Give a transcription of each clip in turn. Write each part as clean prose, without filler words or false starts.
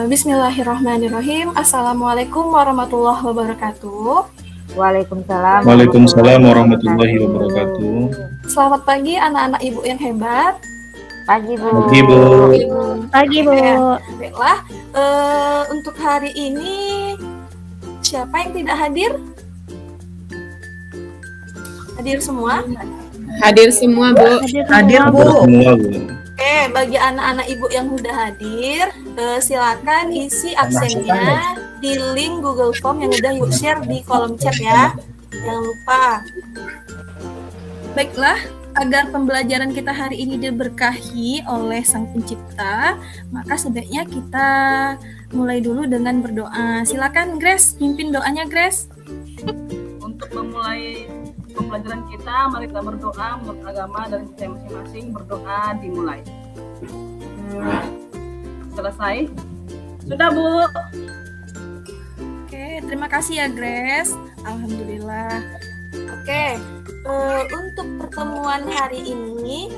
Bismillahirrahmanirrahim. Assalamualaikum warahmatullahi wabarakatuh. Waalaikumsalam. Waalaikumsalam warahmatullahi wabarakatuh. Selamat pagi anak-anak ibu yang hebat. Pagi Bu. Pagi Bu. Pagi Bu. Baiklah, untuk hari ini siapa yang tidak hadir? Hadir semua? Hadir semua Bu. Hadir Bu. Semua Bu. Oke, bagi anak-anak ibu yang sudah hadir, silakan isi absennya di link Google Form yang udah yuk share di kolom chat ya. Jangan lupa. Baiklah, agar pembelajaran kita hari ini diberkahi oleh Sang Pencipta, maka sebaiknya kita mulai dulu dengan berdoa. Silakan Grace, pimpin doanya Grace. Untuk memulai pembelajaran kita, mari kita berdoa menurut agama dan kita masing-masing. Berdoa dimulai. Selesai? Sudah Bu. Oke, terima kasih ya Grace. Alhamdulillah. Oke, untuk pertemuan hari ini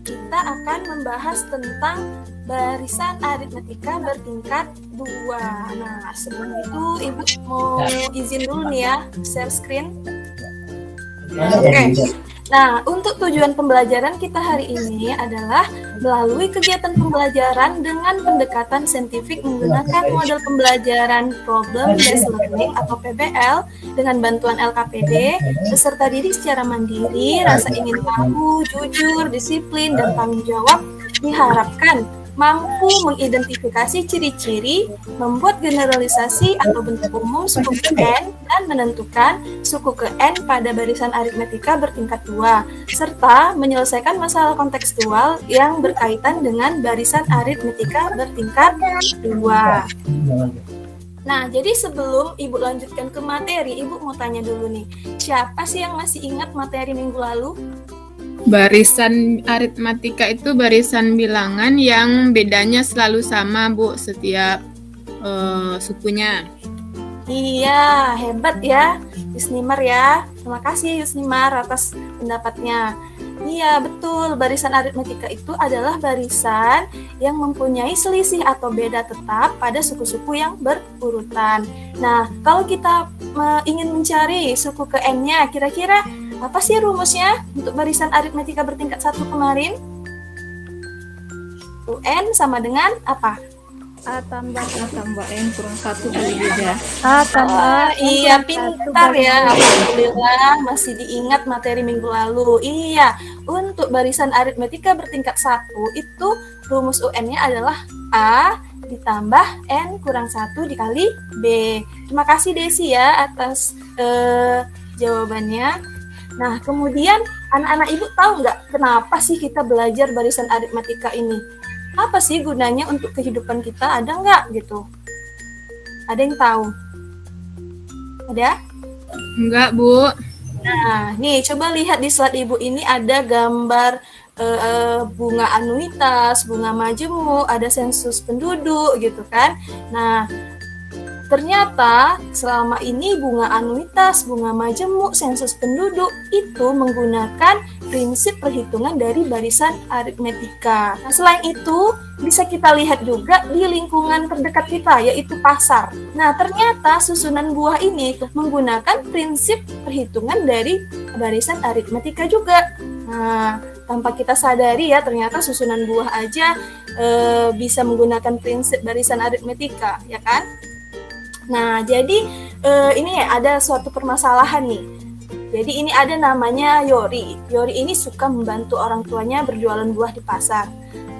kita akan membahas tentang barisan aritmetika bertingkat 2. Nah, sebelum itu Ibu mau izin dulu nih ya, share screen. Oke. Nah, untuk tujuan pembelajaran kita hari ini adalah melalui kegiatan pembelajaran dengan pendekatan saintifik menggunakan model pembelajaran Problem Based Learning atau PBL dengan bantuan LKPD, peserta didik secara mandiri, rasa ingin tahu, jujur, disiplin, dan tanggung jawab diharapkan mampu mengidentifikasi ciri-ciri, membuat generalisasi atau bentuk umum suku ke N, dan menentukan suku ke N pada barisan aritmetika bertingkat 2, serta menyelesaikan masalah kontekstual yang berkaitan dengan barisan aritmetika bertingkat 2. Nah, jadi sebelum Ibu lanjutkan ke materi, Ibu mau tanya dulu nih, siapa sih yang masih ingat materi minggu lalu? Barisan aritmatika itu barisan bilangan yang bedanya selalu sama Bu setiap sukunya. Iya, hebat ya Yusnimar ya. Terima kasih Yusnimar atas pendapatnya. Iya, betul. Barisan aritmetika itu adalah barisan yang mempunyai selisih atau beda tetap pada suku-suku yang berurutan. Nah, kalau kita ingin mencari suku ke N-nya, kira-kira apa sih rumusnya untuk barisan aritmetika bertingkat 1 kemarin? UN sama dengan apa? A tambah N kurang 1 kali beda. Iya, pintar ya. Alhamdulillah masih diingat materi minggu lalu. Iya, untuk barisan aritmetika bertingkat 1 itu rumus UN-nya adalah A ditambah N kurang 1 dikali B. Terima kasih Desi ya atas jawabannya. Nah, kemudian anak-anak ibu tahu nggak kenapa sih kita belajar barisan aritmetika ini? Apa sih gunanya untuk kehidupan kita? Ada nggak gitu? Ada yang tahu? Ada? Enggak Bu. Nah, nih coba lihat di slide ibu ini ada gambar bunga anuitas, bunga majemuk, ada sensus penduduk gitu kan. Nah, ternyata selama ini bunga anuitas, bunga majemuk, sensus penduduk itu menggunakan prinsip perhitungan dari barisan aritmetika. Nah, selain itu bisa kita lihat juga di lingkungan terdekat kita yaitu pasar. Nah, ternyata susunan buah ini menggunakan prinsip perhitungan dari barisan aritmetika juga. Nah, tanpa kita sadari ya ternyata susunan buah aja bisa menggunakan prinsip barisan aritmetika, ya kan? Nah, jadi ini ada suatu permasalahan nih. Jadi ini ada namanya Yori. Yori ini suka membantu orang tuanya berjualan buah di pasar.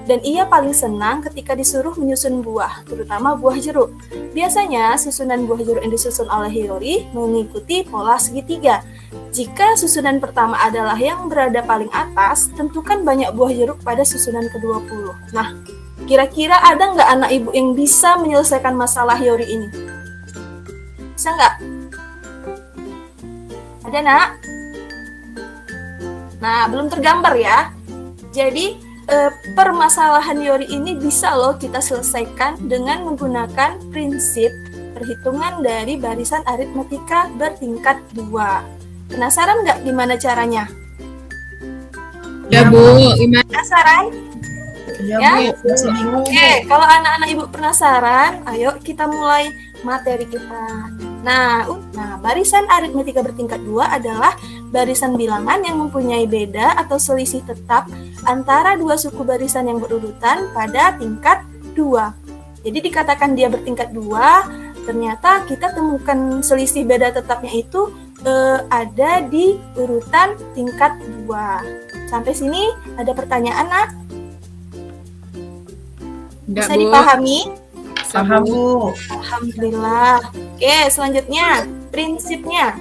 Dan ia paling senang ketika disuruh menyusun buah, terutama buah jeruk. Biasanya susunan buah jeruk yang disusun oleh Yori mengikuti pola segitiga. Jika susunan pertama adalah yang berada paling atas, tentukan banyak buah jeruk pada susunan ke-20. Nah, kira-kira ada nggak anak ibu yang bisa menyelesaikan masalah Yori ini? Bisa nggak? Ada nak? Nah, belum tergambar ya. Jadi, permasalahan Yori ini bisa loh kita selesaikan dengan menggunakan prinsip perhitungan dari barisan aritmetika bertingkat 2. Penasaran nggak gimana caranya? Ya Bu, gimana? Penasaran? Iya Ya? Bu, masih bingung Bu. Oke, kalau anak-anak ibu penasaran, ayo kita mulai materi kita. Nah, barisan aritmetika bertingkat 2 adalah barisan bilangan yang mempunyai beda atau selisih tetap antara dua suku barisan yang berurutan pada tingkat 2. Jadi dikatakan dia bertingkat 2, ternyata kita temukan selisih beda tetapnya itu ada di urutan tingkat 2. Sampai sini ada pertanyaan, Nak? Enggak, Bisa Bu. dipahami? Paham Bu. Alhamdulillah. Oke, selanjutnya prinsipnya.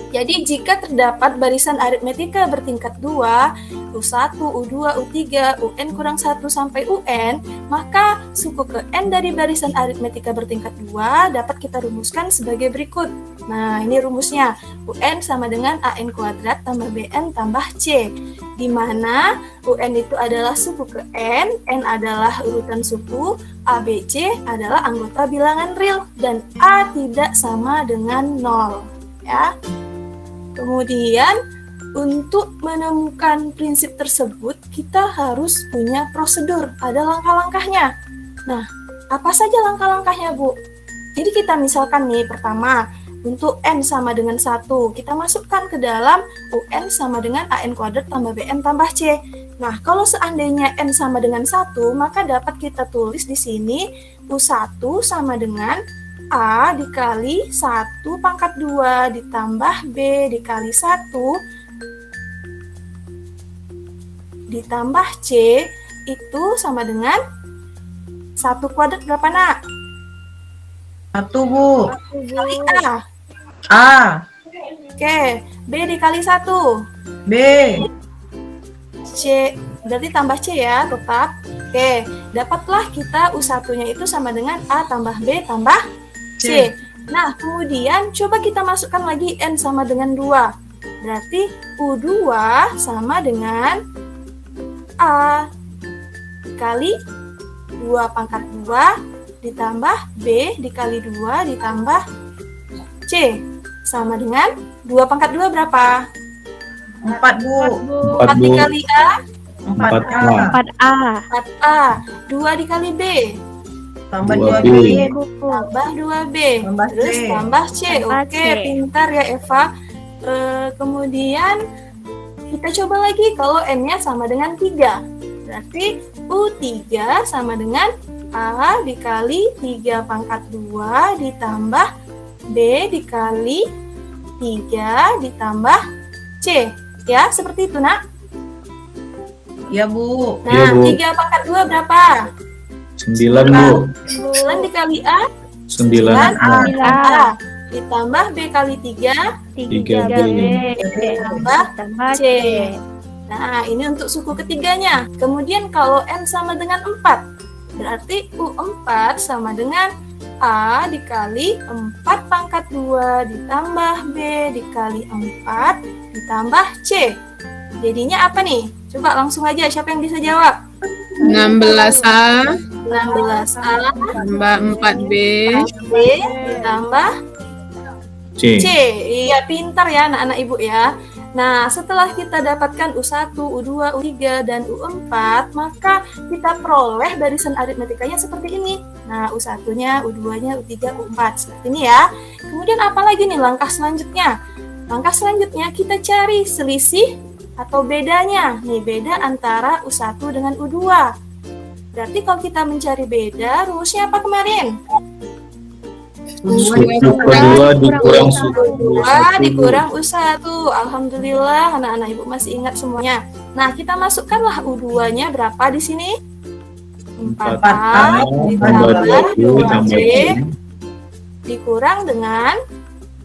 Jadi jika terdapat barisan aritmetika bertingkat 2, U1, U2, U3, UN kurang 1 sampai UN, maka suku ke N dari barisan aritmetika bertingkat 2 dapat kita rumuskan sebagai berikut. Nah, ini rumusnya. UN sama dengan AN kuadrat tambah BN tambah C. Di mana UN itu adalah suku ke N adalah urutan suku, A, B, C adalah anggota bilangan real, dan A tidak sama dengan 0. Ya. Kemudian, untuk menemukan prinsip tersebut, kita harus punya prosedur, ada langkah-langkahnya. Nah, apa saja langkah-langkahnya, Bu? Jadi kita misalkan nih, pertama, untuk N sama dengan 1, kita masukkan ke dalam UN sama dengan AN kuadrat tambah BN tambah C. Nah, kalau seandainya N sama dengan 1, maka dapat kita tulis di sini U1 sama dengan A dikali 1 pangkat 2 ditambah B dikali 1 ditambah C itu sama dengan 1 kuadrat berapa, Nak? 1 Bu. Kali A. A. Oke, B dikali 1. B. C, berarti tambah C ya, tetap. Oke, dapatlah kita U1-nya itu sama dengan A tambah B tambah C. Nah, kemudian coba kita masukkan lagi N sama dengan 2. Berarti U2 sama dengan A dikali 2 pangkat 2 ditambah B dikali 2 ditambah C sama dengan 2 pangkat 2 berapa? 4 Bu. 4 dikali A, 4 A. 4A. 4A. 2 dikali B, Tambah 2 2 B. B. tambah 2B, Tambah terus C. tambah C. Tambah Oke, C. pintar ya Eva. Kemudian kita coba lagi kalau N-nya sama dengan 3. Berarti U3 sama dengan A dikali 3 pangkat 2 ditambah B dikali 3 ditambah C. Ya, seperti itu, Nak. Ya Bu. Iya, Nah, Bu. 3 pangkat 2 berapa? 9 Bu. 9 dikali A, 9 A. A. Ditambah B kali 3 3B. ditambah Tambah C. Nah, ini untuk suku ketiganya. Kemudian kalau N sama dengan 4, berarti U4 sama dengan A dikali 4 pangkat 2 ditambah B dikali 4 ditambah C. Jadinya apa nih? Coba langsung aja, siapa yang bisa jawab? 16A 16A tambah 4B B ditambah C. C. Iya, pintar ya anak-anak ibu ya. Nah, setelah kita dapatkan U1, U2, U3, dan U4, maka kita peroleh barisan aritmetikanya seperti ini. Nah, U1-nya, U2-nya, U3, U4. Seperti ini ya. Kemudian apa lagi nih langkah selanjutnya? Langkah selanjutnya kita cari selisih atau bedanya. Nih, beda antara U1 dengan U2. Berarti kalau kita mencari beda, rumusnya apa kemarin? Suku kedua dikurang suku 2 1. dikurang U1. Alhamdulillah anak-anak ibu masih ingat semuanya. Nah, kita masukkanlah U2-nya berapa di sini? 4A ditambah 2C dikurang dengan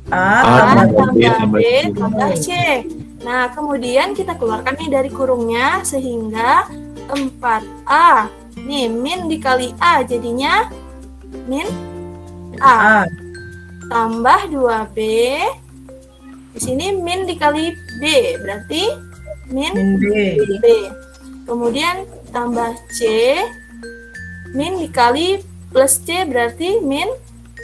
A tambah B tambah tambah B C. tambah C. Nah, kemudian kita keluarkan nih dari kurungnya sehingga 4A. Nih, min dikali A jadinya min A. A. Tambah 2B. Di sini min dikali B, berarti min Min B. B. Kemudian tambah C. Min dikali plus C berarti min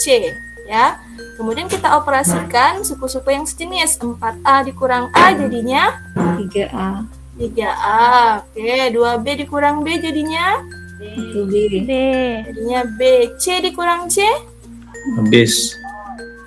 C, ya. Kemudian kita operasikan suku-suku yang sejenis. 4A dikurang A jadinya 3A. 3A. Oke, 2B dikurang B jadinya? Jadinya B. C dikurang C? Habis.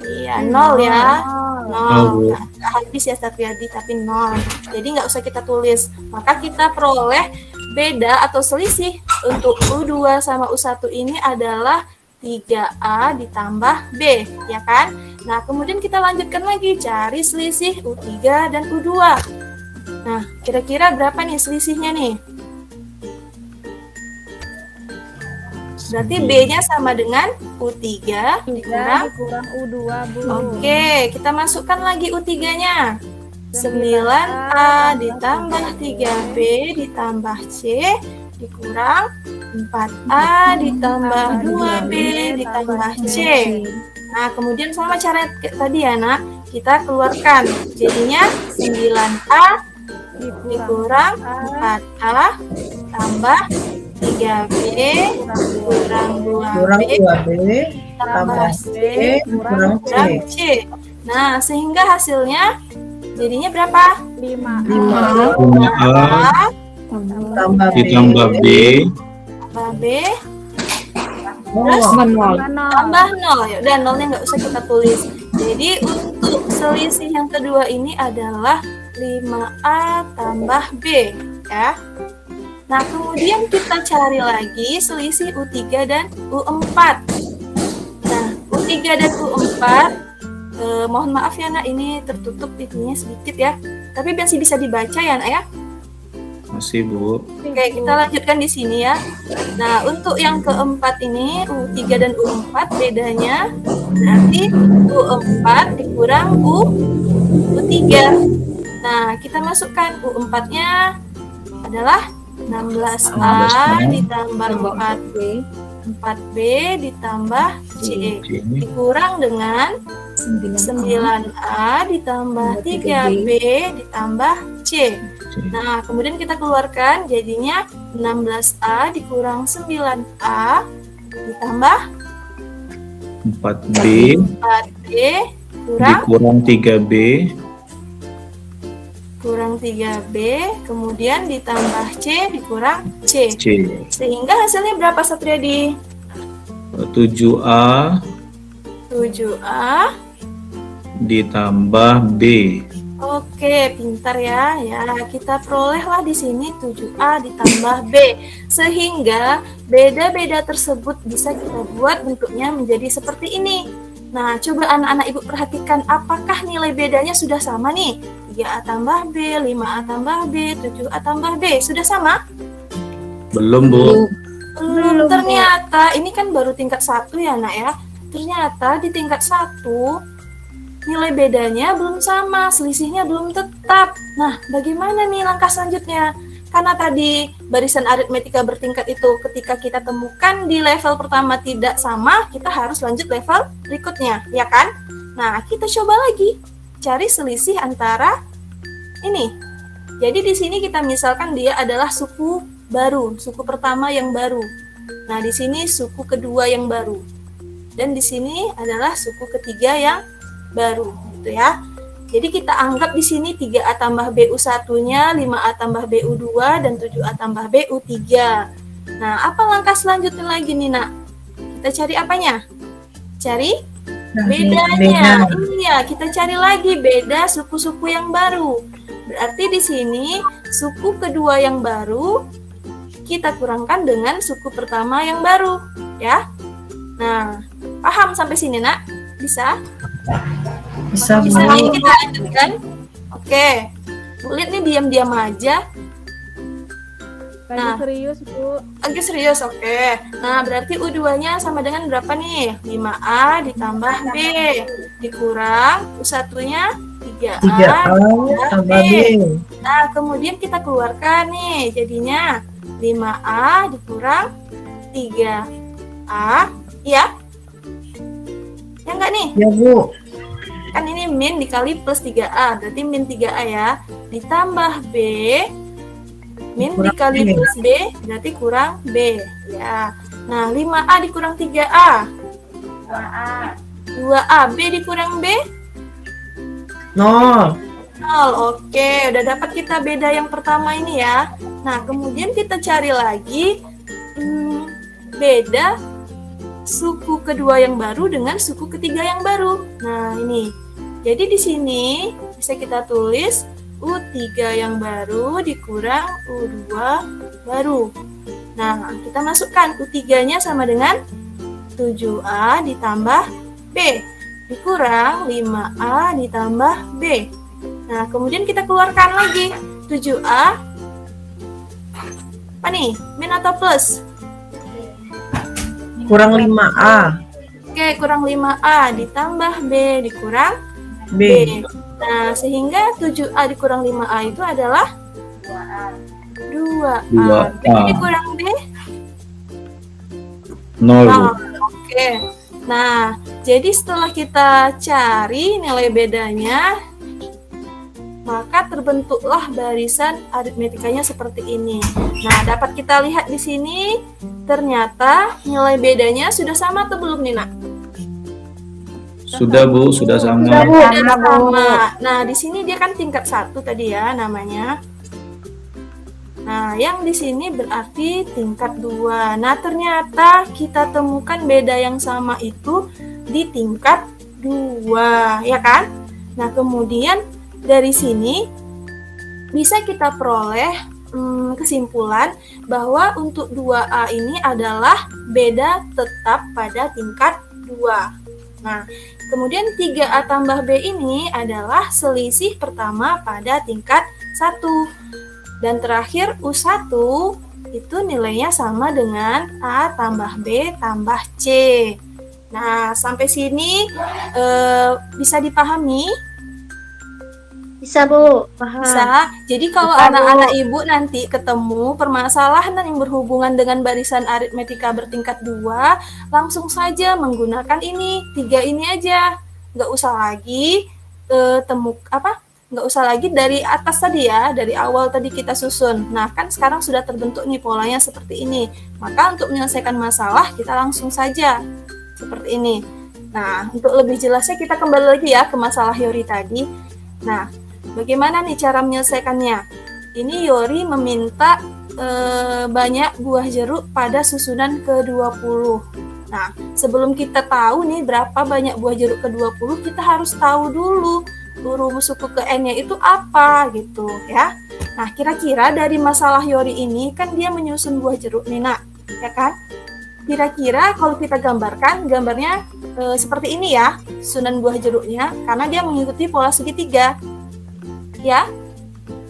Iya, 0 ya. 0. Bu. Nggak habis ya Satriadi, tapi 0. Jadi nggak usah kita tulis. Maka kita peroleh beda atau selisih untuk U2 sama U1 ini adalah 3A ditambah B, ya kan? Nah, kemudian kita lanjutkan lagi cari selisih U3 dan U2. Nah, kira-kira berapa nih selisihnya nih? Berarti B-nya sama dengan U3 dikurang. U2, Bu. Oke, kita masukkan lagi U3-nya. 9A ditambah 3B ditambah C dikurang 4A ditambah 2B ditambah C. Nah, kemudian sama cara tadi ya, Nak. Kita keluarkan. Jadinya 9A dikurang 4A tambah 3B kurang Kurang 2B 2B tambah tambah C kurang C. C. Nah, sehingga hasilnya jadinya berapa? 5. 5A Tambah B. ditambah B. Tambah B Oh, tambah 0. Ya udah, nolnya nggak usah kita tulis. Jadi untuk selisih yang kedua ini adalah 5A tambah B, ya. Nah, kemudian kita cari lagi selisih U3 dan U4. Nah, U3 dan U4, mohon maaf ya, Nak, ini tertutup ininya sedikit ya. Tapi masih bisa dibaca ya, Nak, ya. Masih, Bu. Oke, kita lanjutkan di sini ya. Nah, untuk yang keempat ini, U3 dan U4 bedanya berarti U4 dikurang U3. Nah, kita masukkan U4-nya adalah 16A ditambah 4B ditambah C dikurang dengan 9A ditambah 3B ditambah C. Nah, kemudian kita keluarkan jadinya 16A dikurang 9A ditambah 4B 4B kurang dikurang 3B kurang 3B, kemudian ditambah C dikurang C. C. Sehingga hasilnya berapa, Satriadi? 7A 7A. ditambah B. Oke, pintar ya. Ya, kita perolehlah di sini 7A ditambah B. Sehingga beda-beda tersebut bisa kita buat bentuknya menjadi seperti ini. Nah, coba anak-anak Ibu perhatikan apakah nilai bedanya sudah sama nih? 3A tambah B, 5A tambah B, 7A tambah B. Sudah sama? Belum, Bu. Belum. Ternyata ini kan baru tingkat 1 ya, Nak ya. Ternyata di tingkat 1 nilai bedanya belum sama, selisihnya belum tetap. Nah, bagaimana nih langkah selanjutnya? Karena tadi barisan aritmetika bertingkat itu ketika kita temukan di level pertama tidak sama, kita harus lanjut level berikutnya, ya kan? Nah, kita coba lagi cari selisih antara ini. Jadi di sini kita misalkan dia adalah suku baru, suku pertama yang baru. Nah, di sini suku kedua yang baru. Dan di sini adalah suku ketiga yang baru, gitu ya. Jadi kita anggap di sini 3A tambah BU1-nya, 5A tambah BU2, dan 7A tambah BU3. Nah, apa langkah selanjutnya lagi nih, Nak? Kita cari apanya? Cari bedanya. Iya, kita cari lagi beda suku-suku yang baru. Berarti di sini suku kedua yang baru kita kurangkan dengan suku pertama yang baru, ya. Nah, paham sampai sini, Nak? Bisa? Bisa, Bu. Bisa lagi kita lanjutkan. Oke. Kulit nih diam-diam aja. Nah, Serius, Bu. Lagi serius, oke. Nah, berarti U2-nya sama dengan berapa nih? 5A ditambah B dikurang U1-nya 3A 3A tambah B. Nah, kemudian kita keluarkan nih, jadinya 5A dikurang 3A, ya? Ya enggak nih? Ya, Bu. Kan ini min dikali plus 3A, berarti min 3A ya. Ditambah B, min Kurang dikali B. plus B, berarti kurang B. Ya. Nah, 5A dikurang 3A. 2A. B dikurang B, 0. 0. Oke, udah dapat kita beda yang pertama ini ya. Nah, kemudian kita cari lagi beda suku kedua yang baru dengan suku ketiga yang baru. Nah, ini. Jadi di sini bisa kita tulis U3 yang baru dikurang U2 baru. Nah, kita masukkan U3-nya sama dengan 7A ditambah B dikurang 5A ditambah B. Nah, kemudian kita keluarkan lagi 7A apa nih? Min atau plus? Kurang 5A. Oke, kurang 5A ditambah B dikurang B. B. Nah, sehingga 7A dikurang 5A itu adalah 2A. 2A. B dikurang B? 0, Bu. Oke. Nah, jadi setelah kita cari nilai bedanya, maka terbentuklah barisan aritmetikanya seperti ini. Nah, dapat kita lihat di sini, ternyata nilai bedanya sudah sama atau belum, Nina? Sudah, Bu, sudah sama. Sudah sama. Nah, di sini dia kan tingkat 1 tadi ya namanya. Nah, yang di sini berarti tingkat 2. Nah, ternyata kita temukan beda yang sama itu di tingkat 2, ya kan? Nah, kemudian dari sini bisa kita peroleh kesimpulan bahwa untuk 2A ini adalah beda tetap pada tingkat 2. Nah, kemudian 3A tambah B ini adalah selisih pertama pada tingkat 1. Dan terakhir U1 itu nilainya sama dengan A tambah B tambah C. Nah, sampai sini bisa dipahami? Bisa, Bu. Paham. Bisa. Jadi kalau anak-anak ibu nanti ketemu permasalahan yang berhubungan dengan barisan aritmetika bertingkat 2, langsung saja menggunakan ini, 3 ini aja. Nggak usah lagi nggak usah lagi dari atas tadi ya, dari awal tadi kita susun. Nah, kan sekarang sudah terbentuk nih polanya seperti ini. Maka untuk menyelesaikan masalah, kita langsung saja seperti ini. Nah, untuk lebih jelasnya kita kembali lagi ya ke masalah Yori tadi. Nah, bagaimana nih cara menyelesaikannya? Ini Yori meminta banyak buah jeruk pada susunan ke-20. Nah, sebelum kita tahu nih berapa banyak buah jeruk ke-20, kita harus tahu dulu rumus suku ke N-nya itu apa gitu ya. Nah, kira-kira dari masalah Yori ini kan dia menyusun buah jeruk nih, Nak, ya kan? Kira-kira kalau kita gambarkan, gambarnya seperti ini ya, susunan buah jeruknya, karena dia mengikuti pola segitiga. Ya,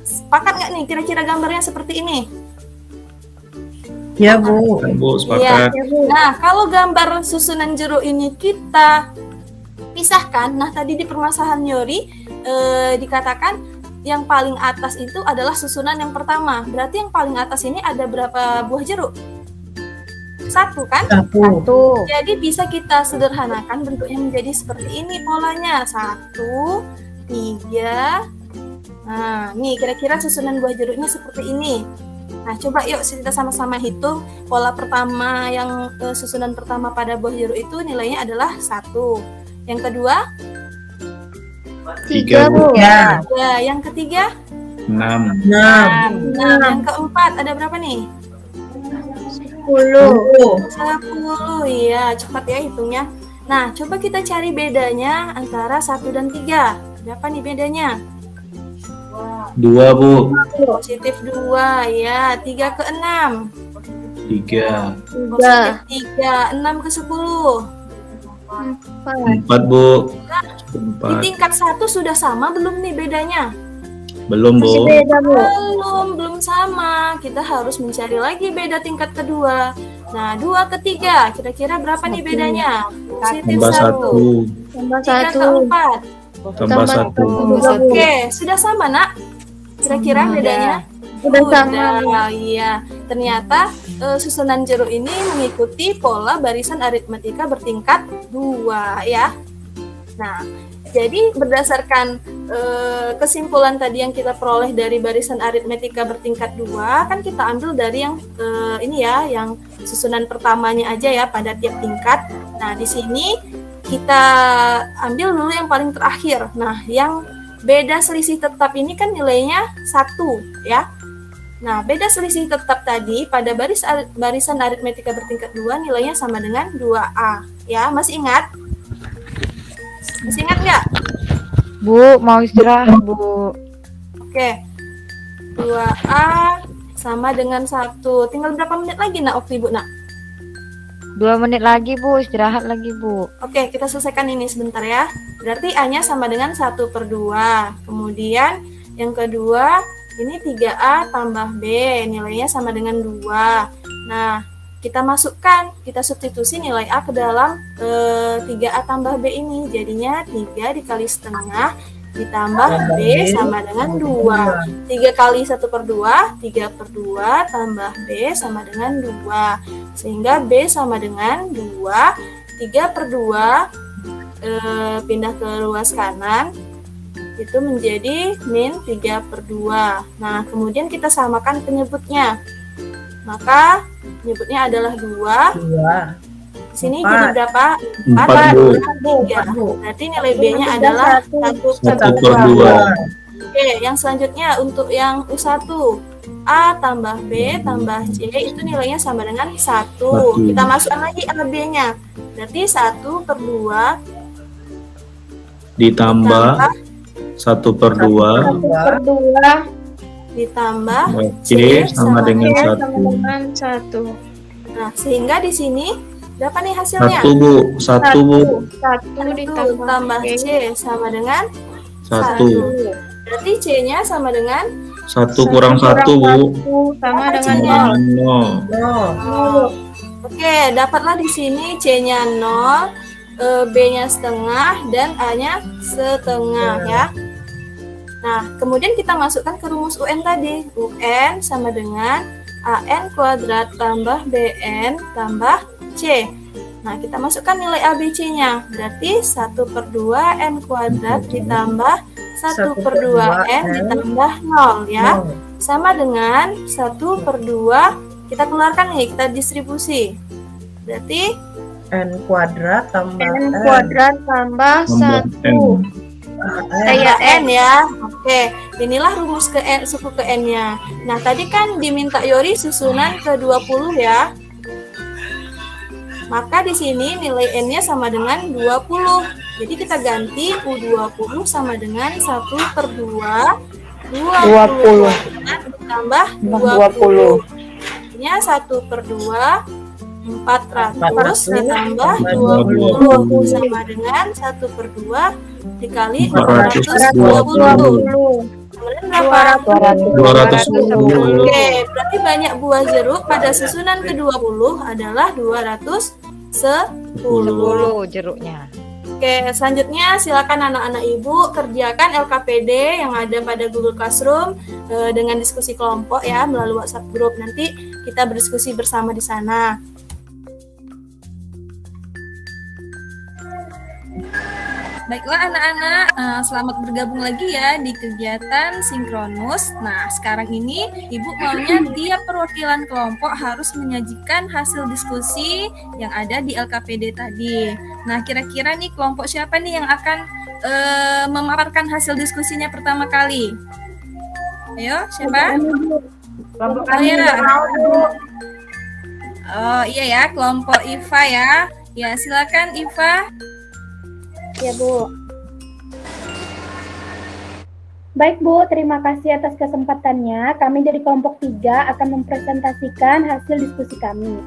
sepakat nggak nih kira-kira gambarnya seperti ini? Ya, Bu. Bu, sepakat. Iya. Nah, kalau gambar susunan jeruk ini kita pisahkan, nah tadi di permasalahan Yori dikatakan yang paling atas itu adalah susunan yang pertama. Berarti yang paling atas ini ada berapa buah jeruk? 1 kan? 1. Jadi bisa kita sederhanakan bentuknya menjadi seperti ini polanya. 1, 3. Nah, nih kira-kira susunan buah jeruknya seperti ini. Nah, coba yuk kita sama-sama hitung. Pola pertama yang susunan pertama pada buah jeruk itu nilainya adalah 1. Yang kedua? 3, Bu. Ya. Ya, yang ketiga? 6. 6. Nah, yang keempat ada berapa nih? 10. 10, ya cepat ya hitungnya. Nah, coba kita cari bedanya antara 1 dan 3. Berapa nih bedanya? 2, Bu. Positif 2, ya. 3 ke 6. 3. Positif 3, 6 ke 10. 4, Bu. Di 4. tingkat 1 sudah sama belum nih bedanya? Belum, Bu. Belum sama. Kita harus mencari lagi beda tingkat kedua. Nah, 2 ke 3, kira-kira berapa nih bedanya? Positif Tambah 1. 1. 3 ke 4. Tambah 1. Oke, sudah sama, Nak? Kira-kira bedanya? Sudah sama. Iya. Ternyata susunan jeruk ini mengikuti pola barisan aritmetika bertingkat 2 ya. Nah, jadi berdasarkan kesimpulan tadi yang kita peroleh dari barisan aritmetika bertingkat 2, kan kita ambil dari yang ini ya, yang susunan pertamanya aja ya pada tiap tingkat. Nah, di sini kita ambil dulu yang paling terakhir. Nah, yang beda selisih tetap ini kan nilainya 1 ya. Nah, beda selisih tetap tadi pada barisan aritmetika bertingkat 2 nilainya sama dengan 2A. Ya, masih ingat? Masih ingat nggak? Bu, mau istirahat, Bu. Oke. 2A sama dengan 1. Tinggal berapa menit lagi nak waktu Ibu nak? 2 menit lagi, Bu. Istirahat lagi, Bu. Oke, kita selesaikan ini sebentar ya. Berarti A-nya sama dengan 1/2. Kemudian yang kedua, ini 3A tambah B, nilainya sama dengan 2. Nah, kita masukkan, kita substitusi nilai A ke dalam 3A tambah B ini. Jadinya 3 dikali setengah ditambah B sama dengan 2. 3 kali 1/2, 3/2 tambah B sama dengan 2. Sehingga B sama dengan 2, 3/2 pindah ke ruas kanan, itu menjadi min 3/2. Nah, kemudian kita samakan penyebutnya. Maka penyebutnya adalah 2. 2. Di sini jadi berapa? 4, Bu. 3. Berarti nilai B-nya adalah 1/2. 1/2. Oke, yang selanjutnya untuk yang U1, A tambah B tambah C itu nilainya sama dengan 1. Kita masukkan lagi A, B-nya. Berarti 1/2 Ditambah 1/2 ditambah C sama dengan 1. dengan 1. Nah, sehingga di sini berapa nih hasilnya? 1, Bu. 1, Bu. 1 ditambah C sama dengan 1. Berarti C-nya sama dengan 1 kurang 1, Bu. sama Apa dengan C-nya? 0. Oke, dapatlah di sini C-nya 0, B-nya setengah, dan A-nya setengah ya. Nah, kemudian kita masukkan ke rumus UN tadi. UN sama dengan AN kuadrat tambah BN tambah C. Nah, kita masukkan nilai A, B, C-nya. Berarti 1/2 N kuadrat ditambah 1/2 N ditambah 0 ya. Sama dengan 1/2, kita keluarkan nih, kita distribusi. Berarti N kuadrat tambah N kuadrat tambah Tambah 1. kayak N ya. Oke, inilah rumus ke N, suku ke N-nya. Nah, tadi kan diminta Yori susunan ke 20 ya. Maka di sini nilai N-nya sama dengan 20. Jadi kita ganti U20 sama dengan 1/2 20 ditambah 20. Artinya 1/2 400 ditambah 20 sama dengan 1/2 dikali 420. Kemudian berapa? 210. Oke, berarti banyak buah jeruk pada susunan ke-20 adalah 210 jeruknya. Oke, selanjutnya silakan anak-anak ibu kerjakan LKPD yang ada pada Google Classroom dengan diskusi kelompok ya melalui WhatsApp group. Nanti kita berdiskusi bersama di sana. Baiklah anak-anak, selamat bergabung lagi ya di kegiatan sinkronus. Nah, sekarang ini Ibu maunya tiap perwakilan kelompok harus menyajikan hasil diskusi yang ada di LKPD tadi. Nah, kira-kira nih kelompok siapa nih yang akan memaparkan hasil diskusinya pertama kali? Ayo, siapa? Kelompok Oh ya. Oh iya ya, kelompok Iva ya. Ya, silakan Iva. Ya, Bu. Baik, Bu. Terima kasih atas kesempatannya. Kami dari kelompok 3 akan mempresentasikan hasil diskusi kami.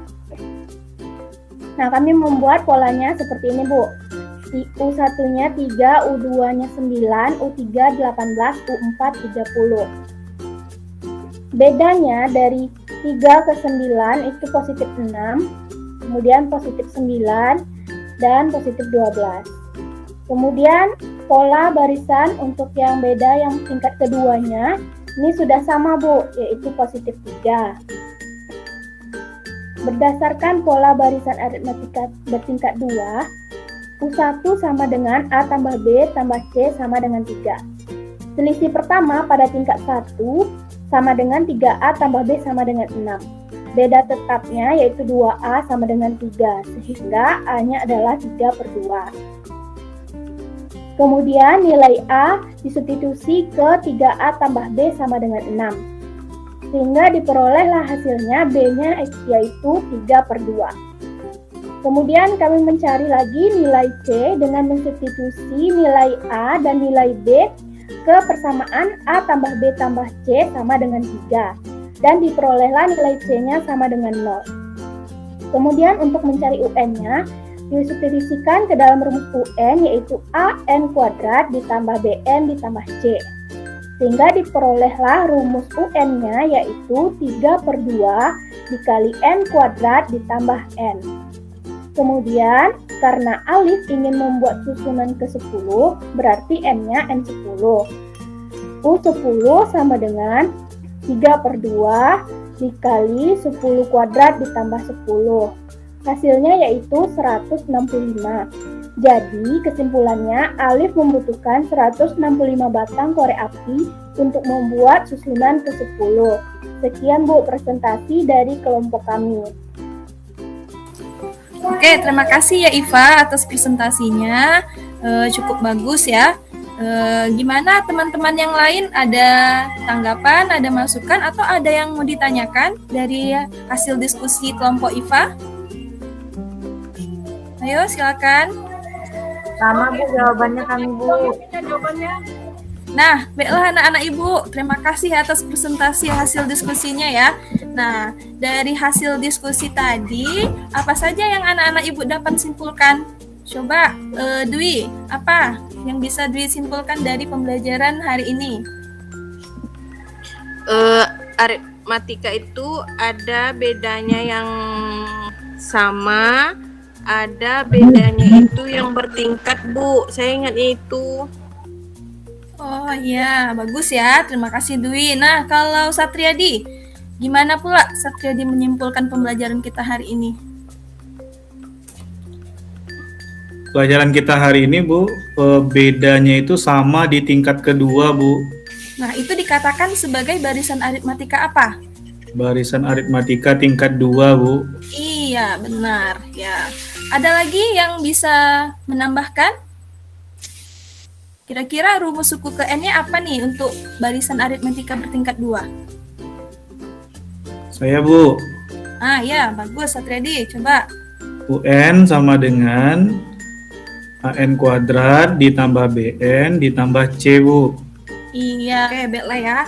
Nah, kami membuat polanya seperti ini, Bu. U1-nya 3, U2-nya 9, U3 18, U4 30. Bedanya dari 3 ke 9 itu positif 6, kemudian positif 9, dan positif 12. Kemudian pola barisan untuk yang beda yang tingkat keduanya ini sudah sama, Bu, yaitu positif 3. Berdasarkan pola barisan aritmetika bertingkat 2, U1 sama dengan A tambah B tambah C sama dengan 3. Selisih pertama pada tingkat 1 sama dengan 3A tambah B sama dengan 6. Beda tetapnya yaitu 2A sama dengan 3, sehingga A-nya adalah 3/2. Kemudian nilai A disubstitusi ke 3A tambah B sama dengan 6. Sehingga diperolehlah hasilnya B-nya yaitu 3/2. Kemudian kami mencari lagi nilai C dengan mensubstitusi nilai A dan nilai B ke persamaan A tambah B tambah C sama dengan 3. Dan diperolehlah nilai C-nya sama dengan 0. Kemudian untuk mencari UN-nya, disubstitusikan ke dalam rumus UN yaitu AN kuadrat ditambah BN ditambah C. Sehingga diperolehlah rumus UN-nya yaitu 3/2 dikali N kuadrat ditambah N. Kemudian karena Alif ingin membuat susunan ke-10, berarti N-nya N10. U10 sama dengan 3/2 dikali 10 kuadrat ditambah 10. Hasilnya yaitu 165. Jadi kesimpulannya Alif membutuhkan 165 batang korek api untuk membuat susunan ke-10. Sekian Bu presentasi dari kelompok kami. Oke, terima kasih ya Iva atas presentasinya. Cukup bagus ya. Gimana teman-teman yang lain, ada tanggapan, ada masukan, atau ada yang mau ditanyakan dari hasil diskusi kelompok Iva? Ayo silakan. Sama Bu jawabannya kami Bu. Nah, baiklah anak-anak Ibu, terima kasih atas presentasi hasil diskusinya ya. Nah, dari hasil diskusi tadi, apa saja yang anak-anak Ibu dapat simpulkan? Coba, Dwi, apa yang bisa Dwi simpulkan dari pembelajaran hari ini? Aritmatika itu ada bedanya yang sama, ada bedanya itu yang bertingkat, Bu. Saya ingatnya itu. Oh iya, bagus ya. Terima kasih Dwi. Nah, kalau Satriadi, gimana pula Satriadi menyimpulkan pembelajaran kita hari ini? Pelajaran kita hari ini, Bu, bedanya itu sama di tingkat kedua, Bu. Nah, itu dikatakan sebagai barisan aritmatika apa? Barisan aritmatika tingkat 2, Bu. Iya, benar. Ya. Ada lagi yang bisa menambahkan? Kira-kira rumus suku ke N-nya apa nih untuk barisan aritmatika bertingkat 2? Saya, Bu. Ah, ya, bagus Satriadi. Coba. UN sama dengan AN kuadrat ditambah BN ditambah C, Bu. Iya, oke, baiklah ya.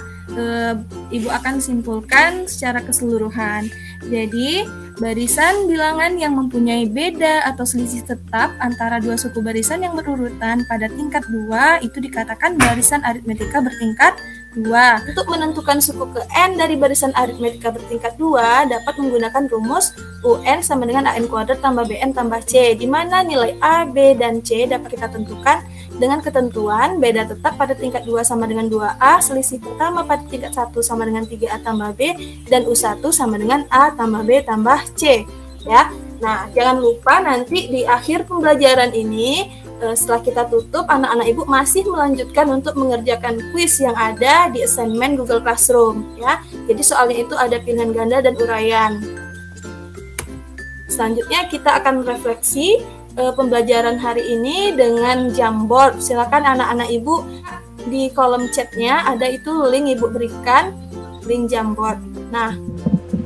Ibu akan simpulkan secara keseluruhan. Jadi, barisan bilangan yang mempunyai beda atau selisih tetap antara dua suku barisan yang berurutan pada tingkat 2 itu dikatakan barisan aritmatika bertingkat 2. Untuk menentukan suku ke N dari barisan aritmatika bertingkat 2 dapat menggunakan rumus UN sama dengan AN kuadrat tambah BN tambah C, di mana nilai A, B, dan C dapat kita tentukan dengan ketentuan beda tetap pada tingkat 2 sama dengan 2A, selisih pertama pada tingkat 1 sama dengan 3A tambah B, dan U1 sama dengan A tambah B tambah C. Ya. Nah, jangan lupa nanti di akhir pembelajaran ini, setelah kita tutup, anak-anak Ibu masih melanjutkan untuk mengerjakan kuis yang ada di assignment Google Classroom. Ya. Jadi soalnya itu ada pilihan ganda dan uraian. Selanjutnya kita akan refleksi pembelajaran hari ini dengan Jamboard. Silakan anak-anak Ibu di kolom chatnya ada itu link Ibu berikan, link Jamboard. Nah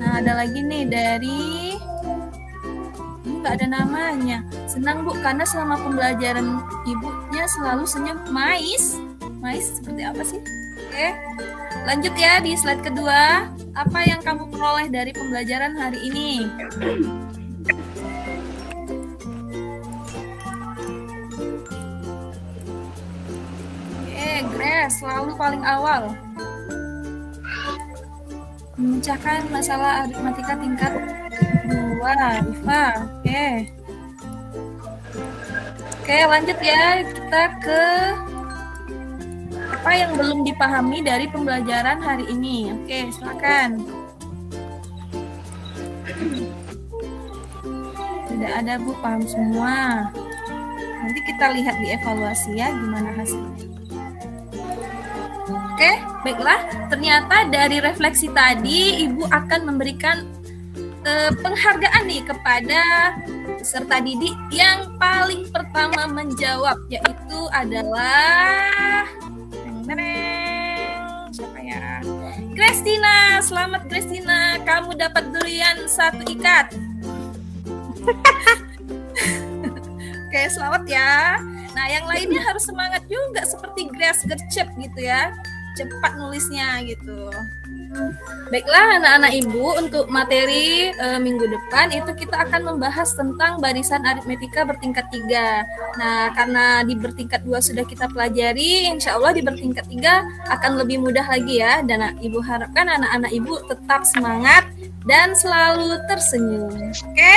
ada lagi nih dari ini nggak ada namanya. Senang Bu karena selama pembelajaran Ibunya selalu senyum. Mais seperti apa sih? Oke, lanjut ya di slide kedua. Apa yang kamu peroleh dari pembelajaran hari ini? Grace selalu paling awal memecahkan masalah aritmatika tingkat 2. Iva, oke, lanjut ya, kita ke apa yang belum dipahami dari pembelajaran hari ini. Oke, silakan. Tidak ada Bu, paham semua. Nanti kita lihat di evaluasi ya gimana hasilnya. Oke, baiklah. Ternyata dari refleksi tadi, Ibu akan memberikan penghargaan nih kepada peserta didik yang paling pertama menjawab, yaitu adalah siapa ya? Christina. Selamat Christina, kamu dapat durian 1 ikat. Oke, selamat ya. Nah, yang lainnya harus semangat juga seperti Grace Gercep gitu ya. Cepat nulisnya gitu. Baiklah anak-anak ibu, untuk materi minggu depan itu kita akan membahas tentang barisan aritmetika bertingkat 3. Nah, karena di bertingkat 2 sudah kita pelajari, insya Allah di bertingkat 3 akan lebih mudah lagi ya. Dan ibu harapkan anak-anak ibu tetap semangat dan selalu tersenyum. Oke?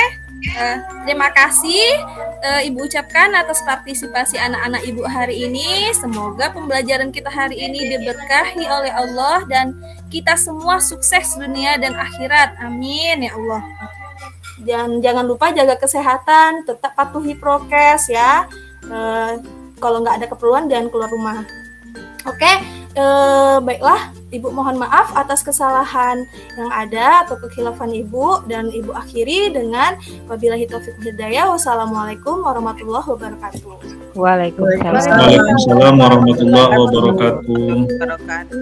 Terima kasih Ibu ucapkan atas partisipasi anak-anak Ibu hari ini. Semoga pembelajaran kita hari ini diberkahi oleh Allah dan kita semua sukses dunia dan akhirat. Amin ya Allah. Dan jangan lupa jaga kesehatan, tetap patuhi prokes ya. Kalau nggak ada keperluan jangan keluar rumah. Oke, baiklah. Ibu mohon maaf atas kesalahan yang ada atau kekhilafan Ibu, dan Ibu akhiri dengan wabillahi taufiq hidayah. Wassalamualaikum warahmatullahi wabarakatuh. Waalaikumsalam. Waalaikumsalam warahmatullahi wabarakatuh.